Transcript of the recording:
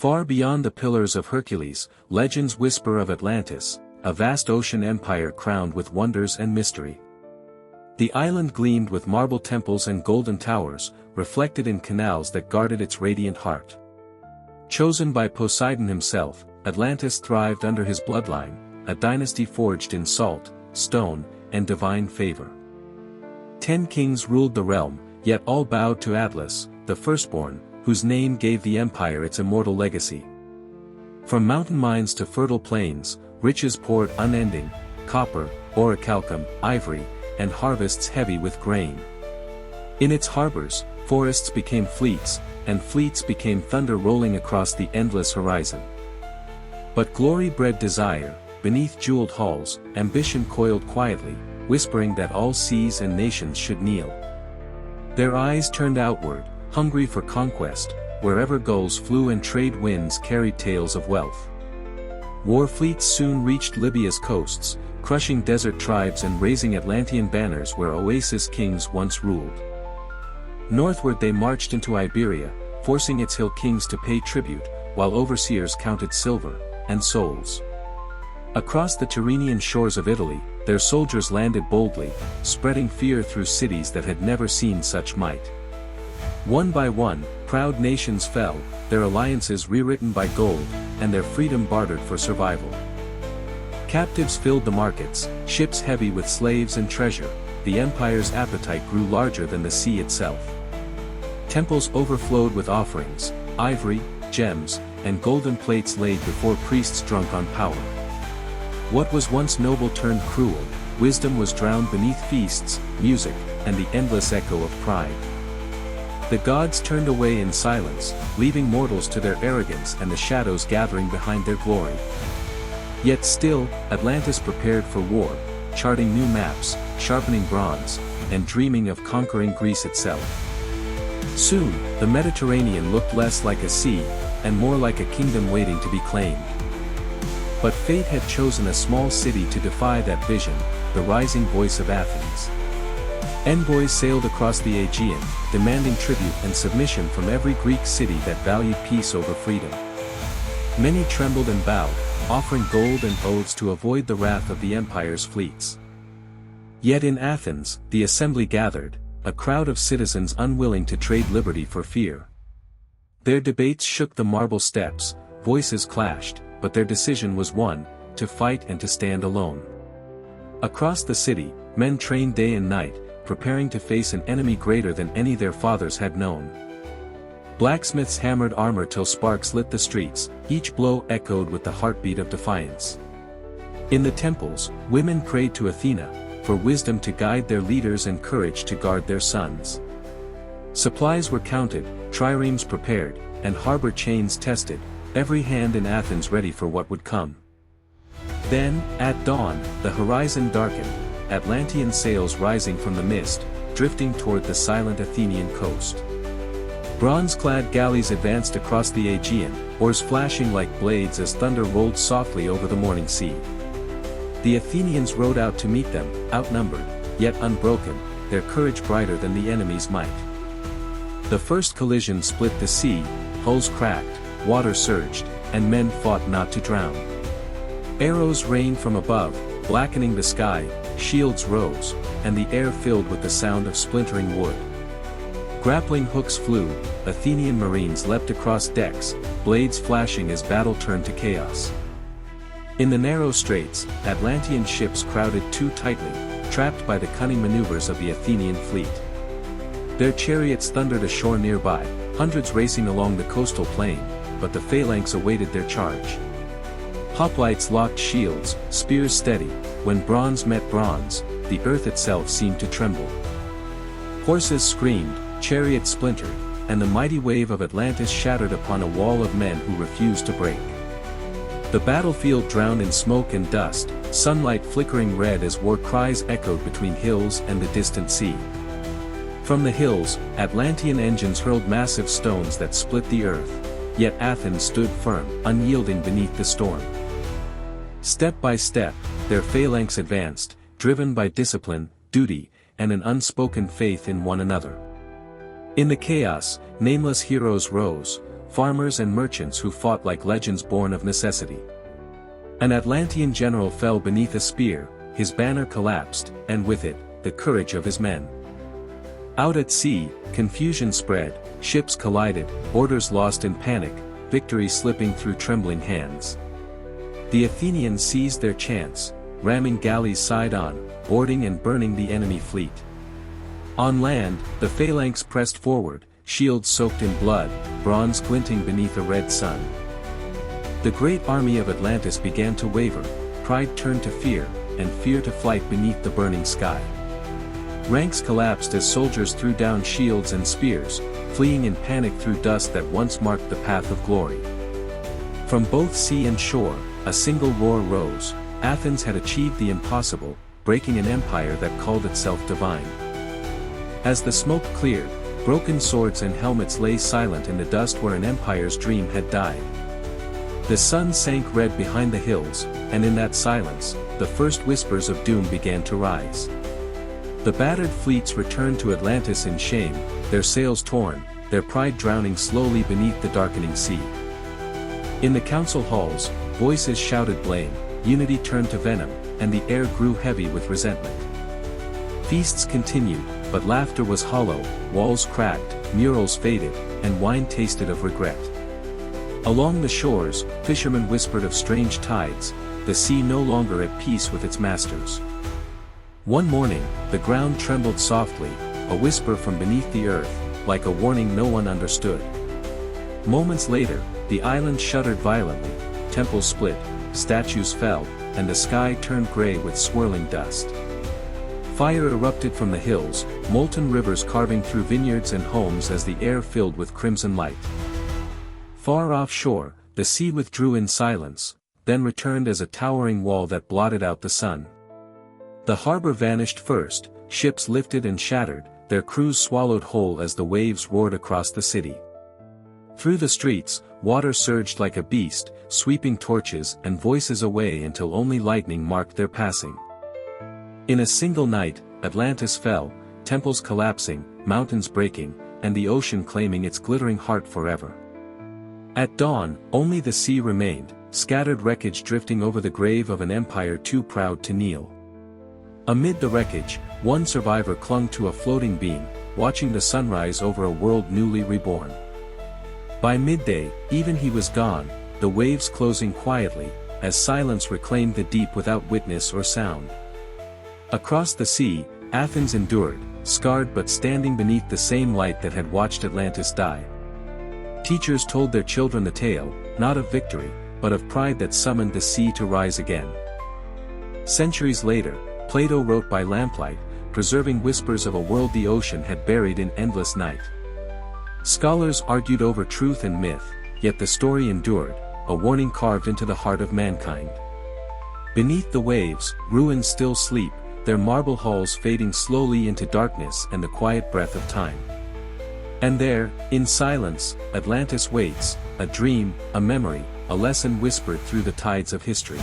Far beyond the Pillars of Hercules, legends whisper of Atlantis, a vast ocean empire crowned with wonders and mystery. The island gleamed with marble temples and golden towers, reflected in canals that guarded its radiant heart. Chosen by Poseidon himself, Atlantis thrived under his bloodline, a dynasty forged in salt, stone, and divine favor. 10 kings ruled the realm, yet all bowed to Atlas, the firstborn, whose name gave the empire its immortal legacy. From mountain mines to fertile plains, riches poured unending, copper, orichalcum, ivory, and harvests heavy with grain. In its harbors, forests became fleets, and fleets became thunder rolling across the endless horizon. But glory bred desire, beneath jeweled halls, ambition coiled quietly, whispering that all seas and nations should kneel. Their eyes turned outward, hungry for conquest, wherever gulls flew and trade winds carried tales of wealth. War fleets soon reached Libya's coasts, crushing desert tribes and raising Atlantean banners where oasis kings once ruled. Northward they marched into Iberia, forcing its hill kings to pay tribute, while overseers counted silver and souls. Across the Tyrrhenian shores of Italy, their soldiers landed boldly, spreading fear through cities that had never seen such might. One by one, proud nations fell, their alliances rewritten by gold, and their freedom bartered for survival. Captives filled the markets, ships heavy with slaves and treasure, the empire's appetite grew larger than the sea itself. Temples overflowed with offerings, ivory, gems, and golden plates laid before priests drunk on power. What was once noble turned cruel, wisdom was drowned beneath feasts, music, and the endless echo of pride. The gods turned away in silence, leaving mortals to their arrogance and the shadows gathering behind their glory. Yet still, Atlantis prepared for war, charting new maps, sharpening bronze, and dreaming of conquering Greece itself. Soon, the Mediterranean looked less like a sea, and more like a kingdom waiting to be claimed. But fate had chosen a small city to defy that vision, the rising voice of Athens. Envoys sailed across the Aegean, demanding tribute and submission from every Greek city that valued peace over freedom. Many trembled and bowed, offering gold and oaths to avoid the wrath of the empire's fleets. Yet in Athens, the assembly gathered, a crowd of citizens unwilling to trade liberty for fear. Their debates shook the marble steps, voices clashed, but their decision was one, to fight and to stand alone. Across the city, men trained day and night, preparing to face an enemy greater than any their fathers had known. Blacksmiths hammered armor till sparks lit the streets, each blow echoed with the heartbeat of defiance. In the temples, women prayed to Athena, for wisdom to guide their leaders and courage to guard their sons. Supplies were counted, triremes prepared, and harbor chains tested, every hand in Athens ready for what would come. Then, at dawn, the horizon darkened, Atlantean sails rising from the mist, drifting toward the silent Athenian coast. Bronze-clad galleys advanced across the Aegean, oars flashing like blades as thunder rolled softly over the morning sea. The Athenians rowed out to meet them, outnumbered, yet unbroken, their courage brighter than the enemy's might. The first collision split the sea, hulls cracked, water surged, and men fought not to drown. Arrows rained from above, blackening the sky, shields rose, and the air filled with the sound of splintering wood. Grappling hooks flew, Athenian marines leapt across decks, blades flashing as battle turned to chaos. In the narrow straits, Atlantean ships crowded too tightly, trapped by the cunning maneuvers of the Athenian fleet. Their chariots thundered ashore nearby, hundreds racing along the coastal plain, but the phalanx awaited their charge. Hoplites locked shields, spears steady, when bronze met bronze, the earth itself seemed to tremble. Horses screamed, chariots splintered, and the mighty wave of Atlantis shattered upon a wall of men who refused to break. The battlefield drowned in smoke and dust, sunlight flickering red as war cries echoed between hills and the distant sea. From the hills, Atlantean engines hurled massive stones that split the earth, yet Athens stood firm, unyielding beneath the storm. Step by step, their phalanx advanced, driven by discipline, duty, and an unspoken faith in one another. In the chaos, nameless heroes rose, farmers and merchants who fought like legends born of necessity. An Atlantean general fell beneath a spear, his banner collapsed, and with it, the courage of his men. Out at sea, confusion spread, ships collided, orders lost in panic, victory slipping through trembling hands. The Athenians seized their chance, ramming galleys side on, boarding and burning the enemy fleet. On land, the phalanx pressed forward, shields soaked in blood, bronze glinting beneath a red sun. The great army of Atlantis began to waver, pride turned to fear, and fear to flight beneath the burning sky. Ranks collapsed as soldiers threw down shields and spears, fleeing in panic through dust that once marked the path of glory. From both sea and shore, a single roar rose. Athens had achieved the impossible, breaking an empire that called itself divine. As the smoke cleared, broken swords and helmets lay silent in the dust where an empire's dream had died. The sun sank red behind the hills, and in that silence, the first whispers of doom began to rise. The battered fleets returned to Atlantis in shame, their sails torn, their pride drowning slowly beneath the darkening sea. In the council halls, voices shouted blame, unity turned to venom, and the air grew heavy with resentment. Feasts continued, but laughter was hollow, walls cracked, murals faded, and wine tasted of regret. Along the shores, fishermen whispered of strange tides, the sea no longer at peace with its masters. One morning, the ground trembled softly, a whisper from beneath the earth, like a warning no one understood. Moments later, the island shuddered violently, temples split, statues fell, and the sky turned gray with swirling dust. Fire erupted from the hills, molten rivers carving through vineyards and homes as the air filled with crimson light. Far offshore, the sea withdrew in silence, then returned as a towering wall that blotted out the sun. The harbor vanished first, ships lifted and shattered, their crews swallowed whole as the waves roared across the city. Through the streets, water surged like a beast, sweeping torches and voices away until only lightning marked their passing. In a single night, Atlantis fell, temples collapsing, mountains breaking, and the ocean claiming its glittering heart forever. At dawn, only the sea remained, scattered wreckage drifting over the grave of an empire too proud to kneel. Amid the wreckage, one survivor clung to a floating beam, watching the sunrise over a world newly reborn. By midday, even he was gone, the waves closing quietly, as silence reclaimed the deep without witness or sound. Across the sea, Athens endured, scarred but standing beneath the same light that had watched Atlantis die. Teachers told their children the tale, not of victory, but of pride that summoned the sea to rise again. Centuries later, Plato wrote by lamplight, preserving whispers of a world the ocean had buried in endless night. Scholars argued over truth and myth, yet the story endured, a warning carved into the heart of mankind. Beneath the waves, ruins still sleep, their marble halls fading slowly into darkness and the quiet breath of time. And there, in silence, Atlantis waits, a dream, a memory, a lesson whispered through the tides of history.